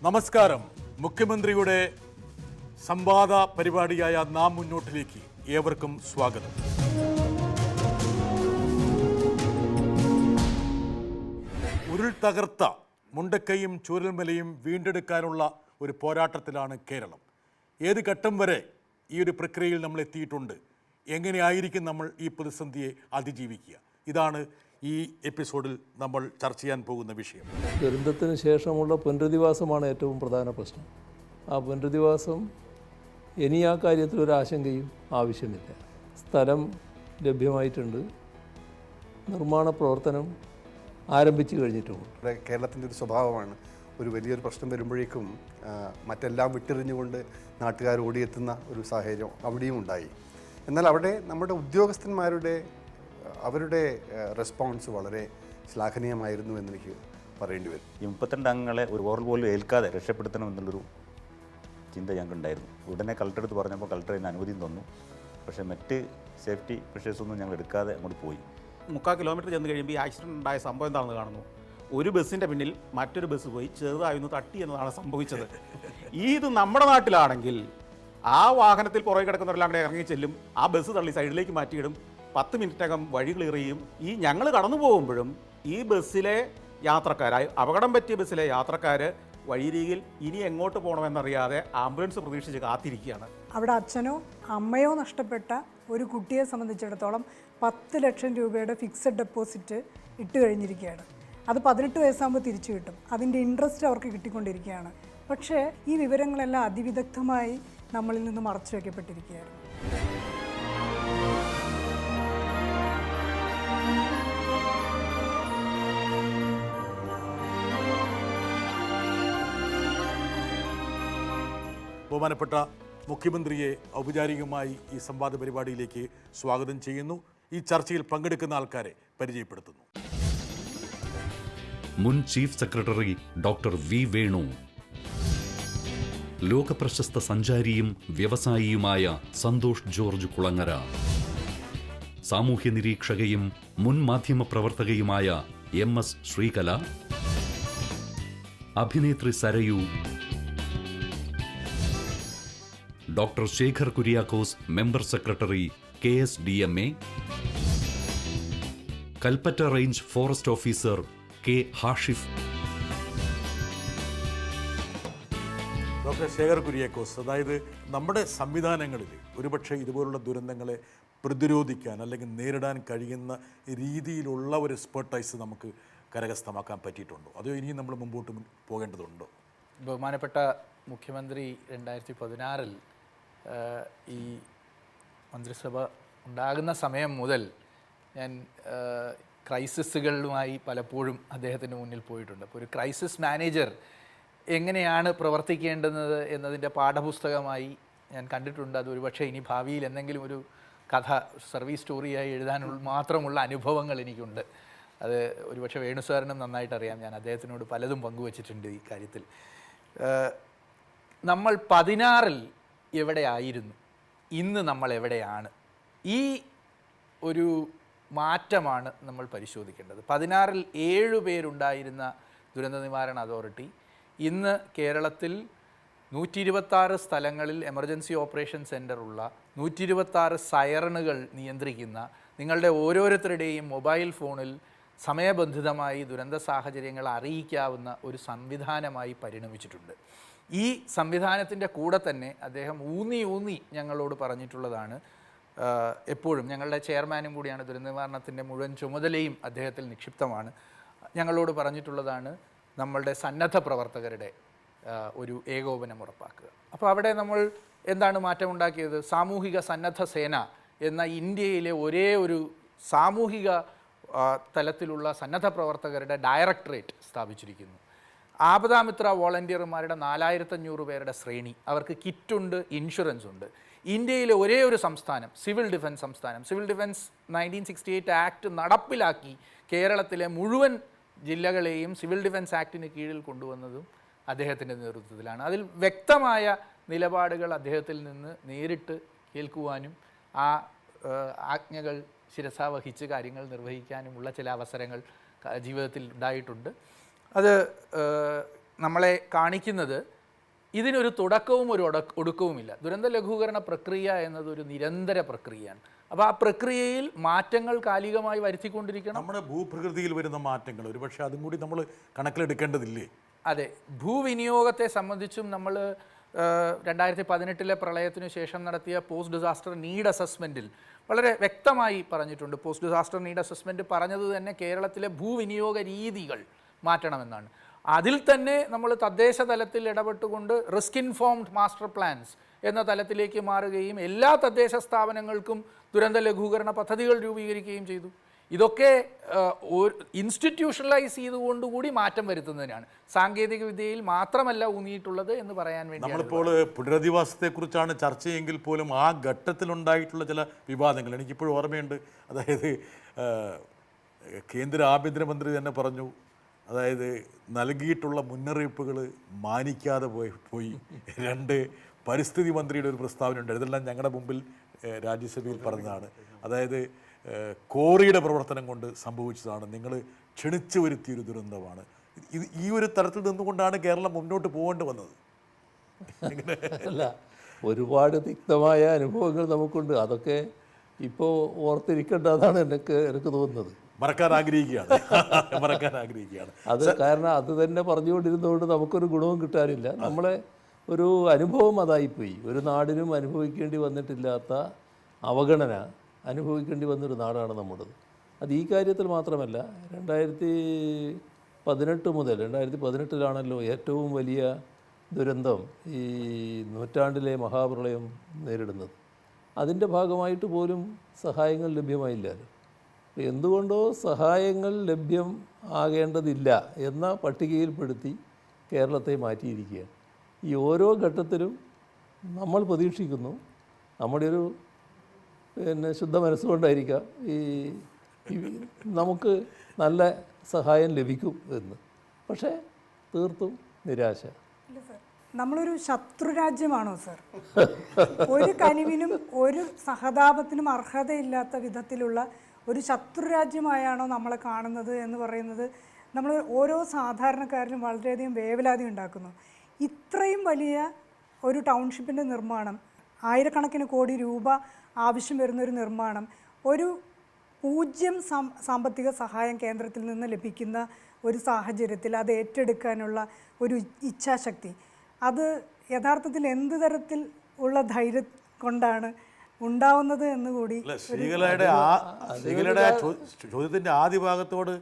നമസ്കാരം. മുഖ്യമന്ത്രിയുടെ സംവാദ പരിപാടിയായ നാം മുന്നോട്ടിലേക്ക് ഏവർക്കും സ്വാഗതം. ഉരുൾ തകർത്ത മുണ്ടക്കയും ചൂരൽമലയും വീണ്ടെടുക്കാനുള്ള ഒരു പോരാട്ടത്തിലാണ് കേരളം. ഏത് ഘട്ടം വരെ ഈ ഒരു പ്രക്രിയയിൽ നമ്മൾ എത്തിയിട്ടുണ്ട്, എങ്ങനെയായിരിക്കും നമ്മൾ ഈ പ്രതിസന്ധിയെ അതിജീവിക്കുക, ഇതാണ് ഈ എപ്പിസോഡിൽ നമ്മൾ ചർച്ച ചെയ്യാൻ പോകുന്ന വിഷയം. ദുരന്തത്തിന് ശേഷമുള്ള പുനരധിവാസമാണ് ഏറ്റവും പ്രധാന പ്രശ്നം. ആ പുനരധിവാസം ഇനി ആ കാര്യത്തിൽ ഒരു ആശങ്കയും ആവശ്യമില്ല. സ്ഥലം ലഭ്യമായിട്ടുണ്ട്, നിർമ്മാണ പ്രവർത്തനം ആരംഭിച്ചു കഴിഞ്ഞിട്ടുമുണ്ട്. കേരളത്തിൻ്റെ ഒരു സ്വഭാവമാണ്, ഒരു വലിയൊരു പ്രശ്നം വരുമ്പോഴേക്കും മറ്റെല്ലാം വിട്ടെറിഞ്ഞുകൊണ്ട് നാട്ടുകാർ ഓടിയെത്തുന്ന ഒരു സാഹചര്യം അവിടെയും ഉണ്ടായി. എന്നാൽ അവിടെ നമ്മുടെ ഉദ്യോഗസ്ഥന്മാരുടെ അവരുടെ റെസ്പോൺസ് വളരെ ശ്ലാഘനീയമായിരുന്നു എന്നെനിക്ക് പറയേണ്ടി വരും. ഈ 32 അംഗങ്ങളെ ഒരു ഓവർ പോലും ഏൽക്കാതെ രക്ഷപ്പെടുത്തണമെന്നുള്ളൊരു ചിന്ത ഞങ്ങൾക്കുണ്ടായിരുന്നു. ഉടനെ കളക്ടർ അടുത്ത് പറഞ്ഞപ്പോൾ കളക്ടർ അതിന് അനുമതിയും തന്നു. പക്ഷേ മറ്റ് സേഫ്റ്റി മെഷേഴ്സൊന്നും ഞങ്ങൾ എടുക്കാതെ അങ്ങോട്ട് പോയി. 3/4 കിലോമീറ്റർ ചെന്ന് കഴിയുമ്പോൾ ഈ ആക്സിഡൻറ്റ് ഉണ്ടായ സംഭവം എന്താണെന്ന് കാണുന്നു. ഒരു ബസ്സിൻ്റെ പിന്നിൽ മറ്റൊരു ബസ് പോയി ചെറുതായൊന്ന് തട്ടി എന്നതാണ് സംഭവിച്ചത്. ഇത് നമ്മുടെ നാട്ടിലാണെങ്കിൽ ആ വാഹനത്തിൽ പുറകെ കിടക്കുന്നവരെല്ലാം കൂടെ ഇറങ്ങി ചെല്ലും, ആ ബസ് തള്ളി സൈഡിലേക്ക് മാറ്റിയിടും, 10 മിനിറ്റകം വഴി ക്ലിയർ ചെയ്യും. ഈ ഞങ്ങൾ കടന്നു പോകുമ്പോഴും ഈ ബസ്സിലെ യാത്രക്കാരായി അപകടം പറ്റിയ ബസ്സിലെ യാത്രക്കാർ വഴിരീകിൽ ഇനി എങ്ങോട്ട് പോകണമെന്നറിയാതെ ആംബുലൻസ് പ്രതീക്ഷിച്ച് കാത്തിരിക്കുകയാണ്. അവിടെ അച്ഛനോ അമ്മയോ നഷ്ടപ്പെട്ട ഒരു കുട്ടിയെ സംബന്ധിച്ചിടത്തോളം 10 ലക്ഷം രൂപയുടെ ഫിക്സഡ് ഡെപ്പോസിറ്റ് ഇട്ട് കഴിഞ്ഞിരിക്കുകയാണ്. അത് 18 വയസ്സാകുമ്പോൾ തിരിച്ചു കിട്ടും. അതിൻ്റെ ഇൻട്രസ്റ്റ് അവർക്ക് കിട്ടിക്കൊണ്ടിരിക്കുകയാണ്. പക്ഷേ ഈ വിവരങ്ങളെല്ലാം അതിവിദഗ്ധമായി നമ്മളിൽ നിന്ന് മറച്ചു വയ്ക്കപ്പെട്ടിരിക്കുകയാണ്. ബഹുമാനപ്പെട്ട മുഖ്യമന്ത്രിയെ ഔപചാരികമായി ഈ സംവാദ പരിപാടിയിലേക്ക് സ്വാഗതം ചെയ്യുന്നു. ഈ ചർച്ചയിൽ പങ്കെടുക്കുന്ന ആൾക്കാരെ പരിചയപ്പെടുത്തുന്നു. മുൻ chief secretary doctor V Venu, ലോകപ്രശസ്ത സഞ്ചാരിയും വ്യവസായിയുമായ സന്തോഷ് ജോർജ് കുളങ്ങര, സാമൂഹ്യ നിരീക്ഷകയും മുൻ മാധ്യമപ്രവർത്തകയുമായ MS ശ്രീകല, അഭിനേത്രി Sarayu, doctor Sekhar Kuriakose member secretary KSDMA, Kalpetta range forest officer K Hashif. Doctor Sekhar Kuriakose, അതായത് നമ്മുടെ സംവിധാനങ്ങളിൽ ഒരുപക്ഷെ ഇതുപോലുള്ള ദുരന്തങ്ങളെ പ്രതിരോധിക്കാൻ അല്ലെങ്കിൽ നേരിടാൻ കഴിയുന്ന രീതിയിലുള്ള ഒരു എക്സ്പെർട്ടൈസ് നമുക്ക് കരകരസ്ഥമാക്കാൻ പറ്റിയിട്ടുണ്ടോ, അതോ ഇനിയും നമ്മൾ മുമ്പോട്ട് പോകേണ്ടതുണ്ടോ? ബഹുമാനപ്പെട്ട മുഖ്യമന്ത്രി 2016-ൽ ഈ മന്ത്രിസഭ ഉണ്ടാകുന്ന സമയം മുതൽ ഞാൻ ക്രൈസിസുകളുമായി പലപ്പോഴും അദ്ദേഹത്തിൻ്റെ മുന്നിൽ പോയിട്ടുണ്ട്. അപ്പോൾ ഒരു ക്രൈസിസ് മാനേജർ എങ്ങനെയാണ് പ്രവർത്തിക്കേണ്ടുന്നത് എന്നതിൻ്റെ പാഠപുസ്തകമായി ഞാൻ കണ്ടിട്ടുണ്ട്. അത് ഒരുപക്ഷെ ഇനി ഭാവിയിൽ എന്തെങ്കിലും ഒരു കഥ സർവീസ് സ്റ്റോറിയായി എഴുതാനുള്ള മാത്രമുള്ള അനുഭവങ്ങൾ എനിക്കുണ്ട്. അത് ഒരുപക്ഷെ വേണു സാറിനും നന്നായിട്ടറിയാം. ഞാൻ അദ്ദേഹത്തിനോട് പലതും പങ്കുവച്ചിട്ടുണ്ട് ഈ കാര്യത്തിൽ. നമ്മൾ 16-ൽ എവിടെയായിരുന്നു, ഇന്ന് നമ്മൾ എവിടെയാണ്? ഈ ഒരു മാറ്റമാണ് നമ്മൾ പരിശോധിക്കേണ്ടത്. 16-ൽ 7 പേരുണ്ടായിരുന്ന ദുരന്ത നിവാരണ അതോറിറ്റി ഇന്ന് കേരളത്തിൽ 126 സ്ഥലങ്ങളിൽ എമർജൻസി ഓപ്പറേഷൻ സെൻ്ററുള്ള, 126 സൈറണുകൾ നിയന്ത്രിക്കുന്ന, നിങ്ങളുടെ ഓരോരുത്തരുടെയും മൊബൈൽ ഫോണിൽ സമയബന്ധിതമായി ദുരന്ത സാഹചര്യങ്ങൾ അറിയിക്കാവുന്ന ഒരു സംവിധാനമായി പരിണമിച്ചിട്ടുണ്ട്. ഈ സംവിധാനത്തിൻ്റെ കൂടെ തന്നെ അദ്ദേഹം ഊന്നി ഞങ്ങളോട് പറഞ്ഞിട്ടുള്ളതാണ്, എപ്പോഴും ഞങ്ങളുടെ ചെയർമാനും കൂടിയാണ്, ദുരന്ത നിവാരണത്തിൻ്റെ മുഴുവൻ ചുമതലയും അദ്ദേഹത്തിൽ നിക്ഷിപ്തമാണ്, ഞങ്ങളോട് പറഞ്ഞിട്ടുള്ളതാണ് നമ്മളുടെ സന്നദ്ധ പ്രവർത്തകരുടെ ഒരു ഏകോപനം ഉറപ്പാക്കുക. അപ്പോൾ അവിടെ നമ്മൾ എന്താണ് മാറ്റമുണ്ടാക്കിയത്? സാമൂഹിക സന്നദ്ധ സേന എന്ന ഇന്ത്യയിലെ ഒരേ ഒരു സാമൂഹിക തലത്തിലുള്ള സന്നദ്ധ പ്രവർത്തകരുടെ ഡയറക്ടറേറ്റ് സ്ഥാപിച്ചിരിക്കുന്നു. ആപദാമിത്ര വോളണ്ടിയർമാരുടെ 4500 പേരുടെ ശ്രേണി, അവർക്ക് കിറ്റുണ്ട്, ഇൻഷുറൻസ് ഉണ്ട്. ഇന്ത്യയിലെ ഒരേ ഒരു സംസ്ഥാനം സിവിൽ ഡിഫൻസ് സംസ്ഥാനം, സിവിൽ ഡിഫൻസ് 1968 ആക്ട് നടപ്പിലാക്കി കേരളത്തിലെ മുഴുവൻ ജില്ലകളെയും സിവിൽ ഡിഫൻസ് ആക്ടിന് കീഴിൽ കൊണ്ടുവന്നതും അദ്ദേഹത്തിൻ്റെ നേതൃത്വത്തിലാണ്. അതിൽ വ്യക്തമായ നിലപാടുകൾ അദ്ദേഹത്തിൽ നിന്ന് നേരിട്ട് കേൾക്കുവാനും ആ ആജ്ഞകൾ ശിരസാവഹിച്ച് കാര്യങ്ങൾ നിർവഹിക്കാനുമുള്ള ചില അവസരങ്ങൾ ജീവിതത്തിൽ ഉണ്ടായിട്ടുണ്ട്. അത് നമ്മളെ കാണിക്കുന്നത് ഇതിനൊരു തുടക്കവും ഒരു ഒടുക്കവുമില്ല. ദുരന്ത ലഘൂകരണ പ്രക്രിയ എന്നത് ഒരു നിരന്തര പ്രക്രിയയാണ്. അപ്പോൾ ആ പ്രക്രിയയിൽ മാറ്റങ്ങൾ കാലികമായി വരുത്തിക്കൊണ്ടിരിക്കണം. നമ്മുടെ ഭൂപ്രകൃതിയിൽ വരുന്ന മാറ്റങ്ങൾ ഒരുപക്ഷെ അതും കൂടി നമ്മൾ കണക്കിലെടുക്കേണ്ടതില്ലേ? അതെ, ഭൂവിനിയോഗത്തെ സംബന്ധിച്ചും നമ്മൾ 2018 പ്രളയത്തിനു ശേഷം നടത്തിയ പോസ്റ്റ് ഡിസാസ്റ്റർ നീഡ് അസസ്മെൻറ്റിൽ വളരെ വ്യക്തമായി പറഞ്ഞിട്ടുണ്ട്. പോസ്റ്റ് ഡിസാസ്റ്റർ നീഡ് അസസ്മെൻറ്റ് പറഞ്ഞത് തന്നെ കേരളത്തിലെ ഭൂവിനിയോഗ രീതികൾ മാറ്റണമെന്നാണ്. അതിൽ തന്നെ നമ്മൾ തദ്ദേശ തലത്തിൽ ഇടപെട്ടുകൊണ്ട് റിസ്ക് ഇൻഫോംഡ് മാസ്റ്റർ പ്ലാൻസ് എന്ന തലത്തിലേക്ക് മാറുകയും എല്ലാ തദ്ദേശ സ്ഥാപനങ്ങൾക്കും ദുരന്ത ലഘൂകരണ പദ്ധതികൾ രൂപീകരിക്കുകയും ചെയ്തു. ഇതൊക്കെ ഇൻസ്റ്റിറ്റ്യൂഷണലൈസ് ചെയ്തുകൊണ്ടുകൂടി മാറ്റം വരുത്തുന്നതിനാണ്. സാങ്കേതിക വിദ്യയിൽ മാത്രമല്ല ഊന്നിയിട്ടുള്ളത് എന്ന് പറയാൻ വേണ്ടി. നമ്മളിപ്പോൾ പുനരധിവാസത്തെക്കുറിച്ചാണ് ചർച്ചയെങ്കിൽ പോലും ആ ഘട്ടത്തിലുണ്ടായിട്ടുള്ള ചില വിവാദങ്ങൾ എനിക്കിപ്പോഴും ഓർമ്മയുണ്ട്. അതായത് കേന്ദ്ര ആഭ്യന്തരമന്ത്രി തന്നെ പറഞ്ഞു, അതായത് നൽകിയിട്ടുള്ള മുന്നറിയിപ്പുകൾ മാനിക്കാതെ പോയി. രണ്ട്, പരിസ്ഥിതി മന്ത്രിയുടെ ഒരു പ്രസ്താവന ഉണ്ട്, ഇതെല്ലാം ഞങ്ങളുടെ മുമ്പിൽ രാജ്യസഭയിൽ പറഞ്ഞതാണ്. അതായത് കോറിയുടെ പ്രവർത്തനം കൊണ്ട് സംഭവിച്ചതാണ്, നിങ്ങൾ ക്ഷണിച്ചു വരുത്തിയൊരു ദുരന്തമാണ്. ഈ ഒരു തരത്തിൽ നിന്നുകൊണ്ടാണ് കേരളം മുന്നോട്ട് പോകേണ്ടി വന്നത്. അല്ല, ഒരുപാട് തിക്തമായ അനുഭവങ്ങൾ നമുക്കുണ്ട്. അതൊക്കെ ഇപ്പോൾ ഓർത്തിരിക്കേണ്ടതാണ് എനിക്ക് തോന്നുന്നത്. മറക്കാൻ ആഗ്രഹിക്കുകയാണ്. അത് കാരണം അത് തന്നെ പറഞ്ഞുകൊണ്ടിരുന്നതുകൊണ്ട് നമുക്കൊരു ഗുണവും കിട്ടാനില്ല. നമ്മളെ ഒരു അനുഭവം അതായിപ്പോയി. ഒരു നാടിനും അനുഭവിക്കേണ്ടി വന്നിട്ടില്ലാത്ത അവഗണന അനുഭവിക്കേണ്ടി വന്നൊരു നാടാണ് നമ്മുടേത്. അത് ഈ കാര്യത്തിൽ മാത്രമല്ല, 2018 മുതൽ 2018 ഏറ്റവും വലിയ ദുരന്തം ഈ നൂറ്റാണ്ടിലെ മഹാപ്രളയം നേരിടുന്നത്. അതിൻ്റെ ഭാഗമായിട്ട് പോലും സഹായങ്ങൾ ലഭ്യമായില്ലല്ലോ. എന്തുകൊണ്ടോ സഹായങ്ങൾ ലഭ്യം ആകേണ്ടതില്ല എന്ന പട്ടികയിൽപ്പെടുത്തി കേരളത്തെ മാറ്റിയിരിക്കുകയാണ്. ഈ ഓരോ ഘട്ടത്തിലും നമ്മൾ പ്രതീക്ഷിക്കുന്നു, നമ്മുടെ ഒരു ശുദ്ധ മനസ്സുകൊണ്ടായിരിക്കാം ഈ നമുക്ക് നല്ല സഹായം ലഭിക്കും എന്ന്. പക്ഷേ തീർത്തും നിരാശ. നമ്മളൊരു ശത്രുരാജ്യമാണോ സർ? ഒരു കനിവിനും ഒരു സഹതാപത്തിനും അർഹതയില്ലാത്ത വിധത്തിലുള്ള ഒരു ശത്രുരാജ്യമായാണോ നമ്മളെ കാണുന്നത് എന്ന് പറയുന്നത് നമ്മൾ ഓരോ സാധാരണക്കാരനും വളരെയധികം വേവലാതി ഉണ്ടാക്കുന്നു. ഇത്രയും വലിയ ഒരു ടൗൺഷിപ്പിൻ്റെ നിർമ്മാണം, ആയിരക്കണക്കിന് കോടി രൂപ ആവശ്യം വരുന്നൊരു നിർമ്മാണം, ഒരു 0 സാമ്പത്തിക സഹായം കേന്ദ്രത്തിൽ നിന്ന് ലഭിക്കുന്ന ഒരു സാഹചര്യത്തിൽ അത് ഏറ്റെടുക്കാനുള്ള ഒരു ഇച്ഛാശക്തി, അത് യഥാർത്ഥത്തിൽ എന്ത് തരത്തിൽ ഉള്ള ധൈര്യം കൊണ്ടാണ് ഉണ്ടാവുന്നത് എന്ന് കൂടി. ശ്രീകലയുടെ ചോദ്യത്തിൻ്റെ ആദ്യ ഭാഗത്തോട്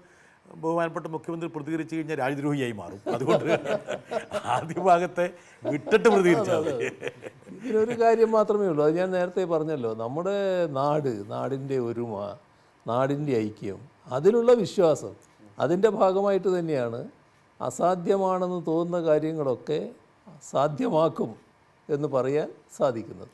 ബഹുമാനപ്പെട്ട മുഖ്യമന്ത്രി പ്രതികരിച്ചു കഴിഞ്ഞാൽ രാജ്യദ്രോഹിയായി മാറും. അതുകൊണ്ട് ആദ്യ ഭാഗത്തെ വിട്ടിട്ട് പ്രതികരിച്ചാൽ ഇതിനൊരു കാര്യം മാത്രമേ ഉള്ളൂ. അത് ഞാൻ നേരത്തെ പറഞ്ഞല്ലോ, നമ്മുടെ നാടിൻ്റെ ഒരുമ, നാടിൻ്റെ ഐക്യം, അതിലുള്ള വിശ്വാസം, അതിൻ്റെ ഭാഗമായിട്ട് തന്നെയാണ് അസാധ്യമാണെന്ന് തോന്നുന്ന കാര്യങ്ങളൊക്കെ സാധ്യമാക്കും എന്ന് പറയാൻ സാധിക്കുന്നത്.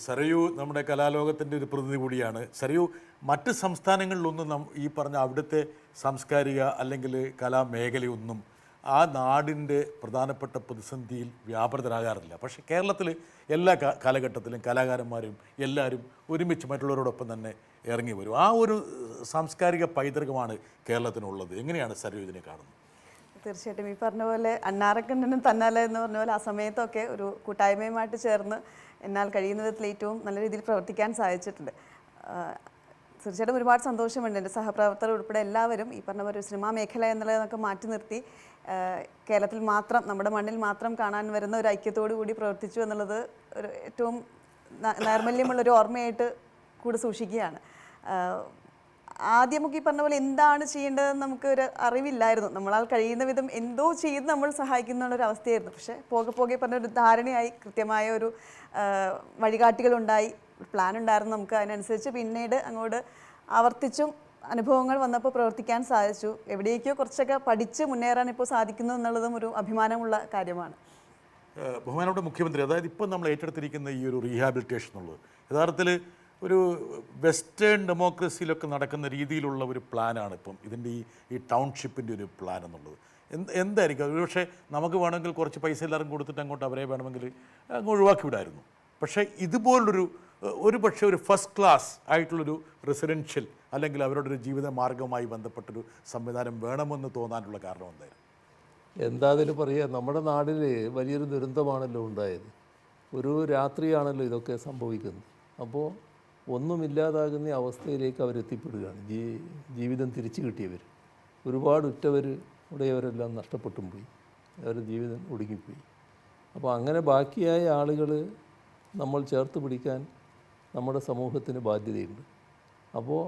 സരയു നമ്മുടെ കലാലോകത്തിൻ്റെ ഒരു പ്രതിനിധി കൂടിയാണ്. സരയു, മറ്റ് സംസ്ഥാനങ്ങളിലൊന്നും ഈ പറഞ്ഞ അവിടുത്തെ സാംസ്കാരിക അല്ലെങ്കിൽ കലാമേഖലയൊന്നും ആ നാടിൻ്റെ പ്രധാനപ്പെട്ട പ്രതിസന്ധിയിൽ വ്യാപൃതരാകാറില്ല. പക്ഷേ കേരളത്തിൽ എല്ലാ കാലഘട്ടത്തിലും കലാകാരന്മാരും എല്ലാവരും ഒരുമിച്ച് മറ്റുള്ളവരോടൊപ്പം തന്നെ ഇറങ്ങി വരും. ആ ഒരു സാംസ്കാരിക പൈതൃകമാണ് കേരളത്തിനുള്ളത്. എങ്ങനെയാണ് സരയു ഇതിനെ കാണുന്നത്? തീർച്ചയായിട്ടും ഈ പറഞ്ഞ പോലെ അണ്ണാറക്കണ്ണനും തന്നാല എന്ന് പറഞ്ഞ പോലെ ആ സമയത്തൊക്കെ ഒരു കൂട്ടായ്മയുമായിട്ട് ചേർന്ന് എന്നാൽ കഴിയുന്ന വിധത്തിൽ ഏറ്റവും നല്ല രീതിയിൽ പ്രവർത്തിക്കാൻ സാധിച്ചിട്ടുണ്ട്. തീർച്ചയായിട്ടും ഒരുപാട് സന്തോഷമുണ്ട്. എൻ്റെ സഹപ്രവർത്തകർ ഉൾപ്പെടെ എല്ലാവരും ഈ പറഞ്ഞ പോലെ സിനിമാ മേഖല എന്നുള്ളതൊക്കെ മാറ്റി നിർത്തി കേരളത്തിൽ മാത്രം, നമ്മുടെ മണ്ണിൽ മാത്രം കാണാൻ വരുന്ന ഒരു ഐക്യത്തോടു കൂടി പ്രവർത്തിച്ചു എന്നുള്ളത് ഒരു ഏറ്റവും നൈർമല്യമുള്ളൊരു ഓർമ്മയായിട്ട് കൂടെ സൂക്ഷിക്കുകയാണ്. ആദ്യമൊക്കെ ഈ പറഞ്ഞ പോലെ എന്താണ് ചെയ്യേണ്ടതെന്ന് നമുക്കൊരു അറിവില്ലായിരുന്നു. നമ്മളാൽ കഴിയുന്ന വിധം എന്തോ ചെയ്ത് നമ്മൾ സഹായിക്കുന്നുള്ളൊരു അവസ്ഥയായിരുന്നു. പക്ഷേ പോകെ പറഞ്ഞൊരു ധാരണയായി, കൃത്യമായ ഒരു വഴികാട്ടികളുണ്ടായി, പ്ലാൻ ഉണ്ടായിരുന്നു നമുക്ക്. അതിനനുസരിച്ച് പിന്നീട് അങ്ങോട്ട് ആവർത്തിച്ചും അനുഭവങ്ങൾ വന്നപ്പോൾ പ്രവർത്തിക്കാൻ സാധിച്ചു. എവിടേക്കോ കുറച്ചൊക്കെ പഠിച്ച് മുന്നേറാൻ ഇപ്പോൾ സാധിക്കുന്നു എന്നുള്ളതും ഒരു അഭിമാനമുള്ള കാര്യമാണ്. ബഹുമാനപ്പെട്ട മുഖ്യമന്ത്രി, അതായത് ഇപ്പം നമ്മൾ ഏറ്റെടുത്തിരിക്കുന്ന ഈ ഒരു റീഹാബിലിറ്റേഷൻ എന്നുള്ളത് യഥാർത്ഥത്തിൽ ഒരു വെസ്റ്റേൺ ഡെമോക്രസിയിലൊക്കെ നടക്കുന്ന രീതിയിലുള്ള ഒരു പ്ലാനാണ് ഇപ്പം ഇതിൻ്റെ ഈ ടൗൺഷിപ്പിൻ്റെ ഒരു പ്ലാൻ എന്നുള്ളത്. എന്തായിരിക്കും? ഒരുപക്ഷെ നമുക്ക് വേണമെങ്കിൽ കുറച്ച് പൈസ എല്ലാവരും കൊടുത്തിട്ട് അങ്ങോട്ട് അവരെ വേണമെങ്കിൽ അങ്ങ് ഒഴിവാക്കി വിടായിരുന്നു. പക്ഷേ ഇതുപോലൊരു പക്ഷേ ഒരു ഫസ്റ്റ് ക്ലാസ് ആയിട്ടുള്ളൊരു റെസിഡൻഷ്യൽ അല്ലെങ്കിൽ അവരുടെ ഒരു ജീവിത മാർഗവുമായി ബന്ധപ്പെട്ടൊരു സംവിധാനം വേണമെന്ന് തോന്നാനുള്ള കാരണം എന്തായിരുന്നു? എന്താ അതിന് പറയുക, നമ്മുടെ നാട്ടിൽ വലിയൊരു ദുരന്തമാണല്ലോ ഉണ്ടായത്. ഒരു രാത്രിയാണല്ലോ ഇതൊക്കെ സംഭവിക്കുന്നത്. അപ്പോൾ ഒന്നുമില്ലാതാകുന്ന അവസ്ഥയിലേക്ക് അവരെത്തിപ്പെടുകയാണ്. ജീവിതം തിരിച്ചു കിട്ടിയവർ, ഒരുപാട് ഉറ്റവർ ഉടയവരെല്ലാം നഷ്ടപ്പെട്ടും പോയി, അവരുടെ ജീവിതം ഒടുങ്ങിപ്പോയി. അപ്പോൾ അങ്ങനെ ബാക്കിയായ ആളുകൾ നമ്മൾ ചേർത്ത് പിടിക്കാൻ നമ്മുടെ സമൂഹത്തിന് ബാധ്യതയുണ്ട്. അപ്പോൾ